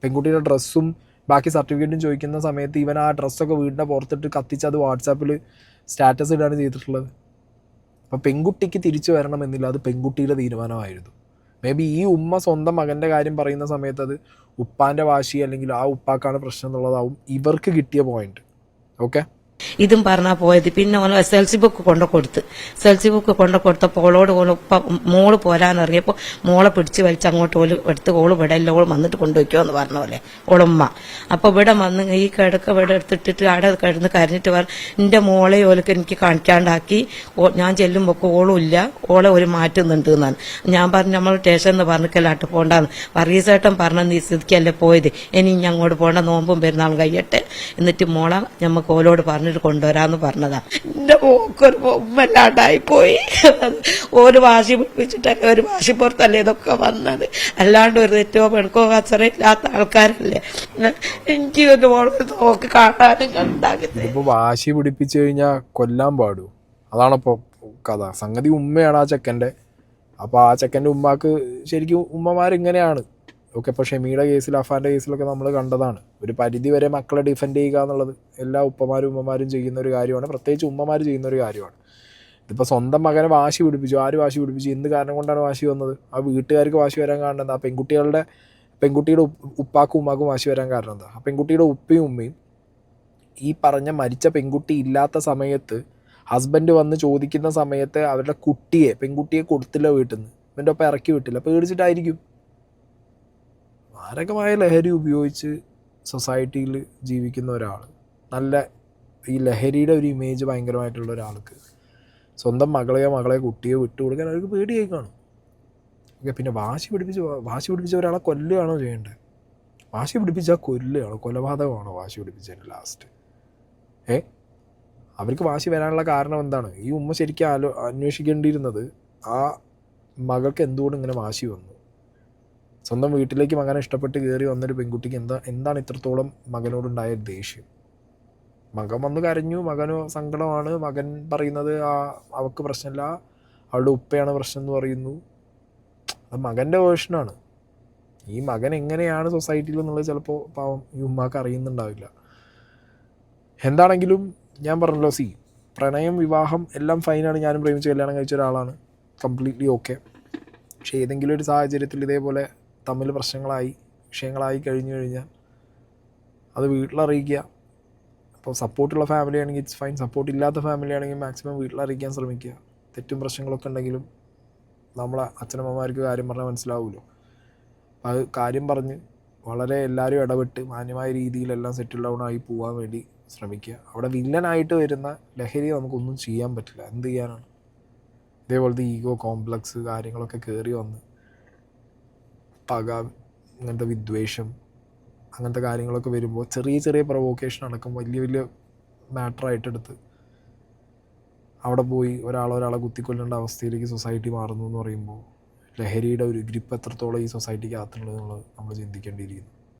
പെൺകുട്ടിയുടെ ഡ്രസ്സും ബാക്കി സർട്ടിഫിക്കറ്റും ചോദിക്കുന്ന സമയത്ത് ഇവൻ ആ ഡ്രസ്സൊക്കെ വീടിൻ്റെ പുറത്തിട്ട് കത്തിച്ച് അത് വാട്സാപ്പിൽ സ്റ്റാറ്റസ് ഇടാണ് ചെയ്തിട്ടുള്ളത്. അപ്പോൾ പെൺകുട്ടിക്ക് തിരിച്ചു വരണമെന്നില്ല, അത് പെൺകുട്ടിയുടെ തീരുമാനമായിരുന്നു. മേ ബി ഈ ഉമ്മ സ്വന്തം മകൻ്റെ കാര്യം പറയുന്ന സമയത്ത് അത് ഉപ്പാൻ്റെ വാശി അല്ലെങ്കിൽ ആ ഉപ്പാക്കാണ് പ്രശ്നം എന്നുള്ളതാവും ഇവർക്ക് കിട്ടിയ പോയിന്റ്. ഓക്കെ. ഇതും പറഞ്ഞാ പോയത്. പിന്നെ ഓന് SLC ബുക്ക് കൊണ്ടു കൊടുത്ത്. SLC ബുക്ക് കൊണ്ടു കൊടുത്തപ്പോൾ ഓളോട് മോള് പോരാനിറങ്ങിയപ്പോൾ മോളെ പിടിച്ച് വലിച്ച് അങ്ങോട്ട് ഓള് എടുത്ത് ഓള് ഇവിടെ എല്ലാം ഓള് വന്നിട്ട് കൊണ്ടുവയ്ക്കോ എന്ന് പറഞ്ഞ പോലെ ഓളുമ്മ. അപ്പൊ ഇവിടെ വന്ന് ഈ കിടക്ക ഇവിടെ എടുത്തിട്ടിട്ട് അവിടെ കിടന്ന് കരഞ്ഞിട്ട് എന്റെ മോളെ ഓലക്ക് എനിക്ക് കാണിക്കാണ്ടാക്കി. ഞാൻ ചെല്ലുമ്പോ ഓളും ഇല്ല, ഓളെ ഒരു മാറ്റുന്നുണ്ട് എന്നാണ്. ഞാൻ പറഞ്ഞു നമ്മൾ സ്റ്റേഷൻ എന്ന് പറഞ്ഞിക്കല്ലാട്ട് പോണ്ടാന്ന്. വർഗീസേട്ടൻ പറഞ്ഞ നീ സ്ഥിതിക്കല്ലേ പോയത്, ഇനി ഇനി അങ്ങോട്ട് പോണ്ട, നോമ്പും പെരുന്നാളും കഴിയട്ടെ, എന്നിട്ട് മോളെ ഞമ്മക്ക് ഓലോട് പറഞ്ഞിട്ട് കൊണ്ടുവരാന്ന് പറഞ്ഞതാ. എന്റെ മോക്കൊരു വല്ലാണ്ടായി പോയി. ഒരു വാശി പിടിപ്പിച്ചിട്ടല്ലേ, ഒരു വാശി പുറത്തല്ലേ ഇതൊക്കെ വന്നത്, അല്ലാണ്ട് ഒരു തെറ്റോ പെണക്കോ കച്ചറയില്ലാത്ത ആൾക്കാരല്ലേ. എനിക്ക് ഒരു നോക്ക് കാണാനും ഉണ്ടാക്കുന്നത്. ഇപ്പൊ വാശി പിടിപ്പിച്ചു കഴിഞ്ഞാൽ കൊല്ലാൻ പാടൂ, അതാണിപ്പോ കഥ. സംഗതി ഉമ്മയാണ് ആ ചെക്കൻ്റെ. അപ്പോൾ ആ ചെക്കൻ്റെ ഉമ്മാക്ക് ശരിക്കും ഉമ്മമാരിങ്ങനെയാണ്. ഓക്കെ, ഇപ്പോൾ ഷെമിയുടെ കേസിൽ അഫാൻ്റെ കേസിലൊക്കെ നമ്മൾ കണ്ടതാണ്. ഒരു പരിധി വരെ മക്കളെ ഡിഫെൻഡ് ചെയ്യുക എന്നുള്ളത് എല്ലാ ഉപ്പമാരും ഉമ്മമാരും ചെയ്യുന്ന ഒരു കാര്യമാണ്, പ്രത്യേകിച്ച് ഉമ്മമാർ ചെയ്യുന്ന ഒരു കാര്യമാണ്. ഇതിപ്പോൾ സ്വന്തം മകനെ വാശി പിടിപ്പിച്ചു. ആര് വാശി പിടിപ്പിച്ചു? എന്ത് കാരണം കൊണ്ടാണ് വാശി വന്നത്? ആ വീട്ടുകാർക്ക് വാശി വരാൻ കാരണം എന്താ? പെൺകുട്ടിയുടെ ഉപ്പാക്കും ഉമ്മാക്കും വാശി വരാൻ കാരണം എന്താ? ആ പെൺകുട്ടിയുടെ ഉപ്പയും ഉമ്മയും ഈ പറഞ്ഞ മരിച്ച പെൺകുട്ടി ഇല്ലാത്ത സമയത്ത് ഹസ്ബൻഡ് വന്ന് ചോദിക്കുന്ന സമയത്ത് അവരുടെ പെൺകുട്ടിയെ കൊടുത്തില്ല, വീട്ടിൽ നിന്ന് ഇവൻ്റെ ഒപ്പം ഇറക്കി വിട്ടില്ല, പേടിച്ചിട്ടായിരിക്കും. മാരകമായ ലഹരി ഉപയോഗിച്ച് സൊസൈറ്റിയിൽ ജീവിക്കുന്ന ഒരാൾ, നല്ല ഈ ലഹരിയുടെ ഒരു ഇമേജ് ഭയങ്കരമായിട്ടുള്ള ഒരാൾക്ക് സ്വന്തം മകളെ കുട്ടിയെ വിട്ടുകൊടുക്കാൻ അവർക്ക് പേടിയായി കാണും. ഓക്കെ, പിന്നെ വാശി പിടിപ്പിച്ച ഒരാളെ കൊല്ലുകയാണോ ചെയ്യേണ്ടത്? വാശി പിടിപ്പിച്ചാൽ കൊല്ലുകയാണോ? കൊലപാതകമാണോ വാശി പിടിപ്പിച്ചതിന് ലാസ്റ്റ്? അവർക്ക് വാശി വരാനുള്ള കാരണം എന്താണ്? ഈ ഉമ്മ ശരിക്കും അന്വേഷിക്കേണ്ടിയിരുന്നത് ആ മകൾക്ക് എന്തുകൊണ്ട് ഇങ്ങനെ വാശി വന്നു. സ്വന്തം വീട്ടിലേക്ക് മകനെ ഇഷ്ടപ്പെട്ട് കയറി വന്നൊരു പെൺകുട്ടിക്ക് എന്താണ് ഇത്രത്തോളം മകനോടുണ്ടായ ദേഷ്യം? മകൻ വന്ന് കരഞ്ഞു, മകന് സങ്കടമാണ്, മകൻ പറയുന്നത് അവൾക്ക് പ്രശ്നമില്ല, അവളുടെ ഉപ്പയാണ് പ്രശ്നം എന്ന് പറയുന്നു. അത് മകൻ്റെ വേർഷനാണ്. ഈ മകൻ എങ്ങനെയാണ് സൊസൈറ്റിയിൽ എന്നുള്ളത് ചിലപ്പോൾ പാവം ഈ ഉമ്മാക്ക് അറിയുന്നുണ്ടാവില്ല. എന്താണെങ്കിലും ഞാൻ പറഞ്ഞല്ലോ, പ്രണയം, വിവാഹം എല്ലാം ഫൈനാണ്. ഞാനും പ്രേമിച്ച് കല്യാണം കഴിച്ച ഒരാളാണ്, കംപ്ലീറ്റ്ലി ഓക്കെ. പക്ഷേ ഏതെങ്കിലും ഒരു സാഹചര്യത്തിൽ ഇതേപോലെ തമ്മിൽ വിഷയങ്ങളായി കഴിഞ്ഞാൽ അത് വീട്ടിലറിയിക്കുക. അപ്പോൾ സപ്പോർട്ടുള്ള ഫാമിലി ആണെങ്കിൽ ഇറ്റ്സ് ഫൈൻ, സപ്പോർട്ട് ഇല്ലാത്ത ഫാമിലി ആണെങ്കിൽ മാക്സിമം വീട്ടിലറിയിക്കാൻ ശ്രമിക്കുക. തെറ്റും പ്രശ്നങ്ങളൊക്കെ ഉണ്ടെങ്കിലും നമ്മളെ അച്ഛനമ്മമാർക്ക് കാര്യം പറഞ്ഞാൽ മനസ്സിലാവുമല്ലോ. അപ്പോൾ അത് കാര്യം പറഞ്ഞ് വളരെ എല്ലാവരും ഇടപെട്ട് മാന്യമായ രീതിയിലെല്ലാം സെറ്റിൽ ഡൗൺ ആയി പോകാൻ വേണ്ടി ശ്രമിക്കുക. അവിടെ വില്ലനായിട്ട് വരുന്ന ലഹരി നമുക്കൊന്നും ചെയ്യാൻ പറ്റില്ല. എന്ത് ചെയ്യാനാണ്? ഇതേപോലത്തെ ഈഗോ കോംപ്ലക്സ് കാര്യങ്ങളൊക്കെ കയറി വന്ന് പക, അങ്ങനത്തെ വിദ്വേഷം, അങ്ങനത്തെ കാര്യങ്ങളൊക്കെ വരുമ്പോൾ ചെറിയ പ്രൊവോക്കേഷൻ അടക്കം വലിയ മാറ്ററായിട്ടെടുത്ത് അവിടെ പോയി ഒരാളെ കുത്തിക്കൊല്ലേണ്ട അവസ്ഥയിലേക്ക് സൊസൈറ്റി മാറുന്നു എന്ന് പറയുമ്പോൾ ലഹരിയുടെ ഒരു ഗ്രിപ്പ് എത്രത്തോളം ഈ സൊസൈറ്റിക്ക് അകത്തുള്ളത് നമ്മൾ ചിന്തിക്കേണ്ടിയിരിക്കുന്നു.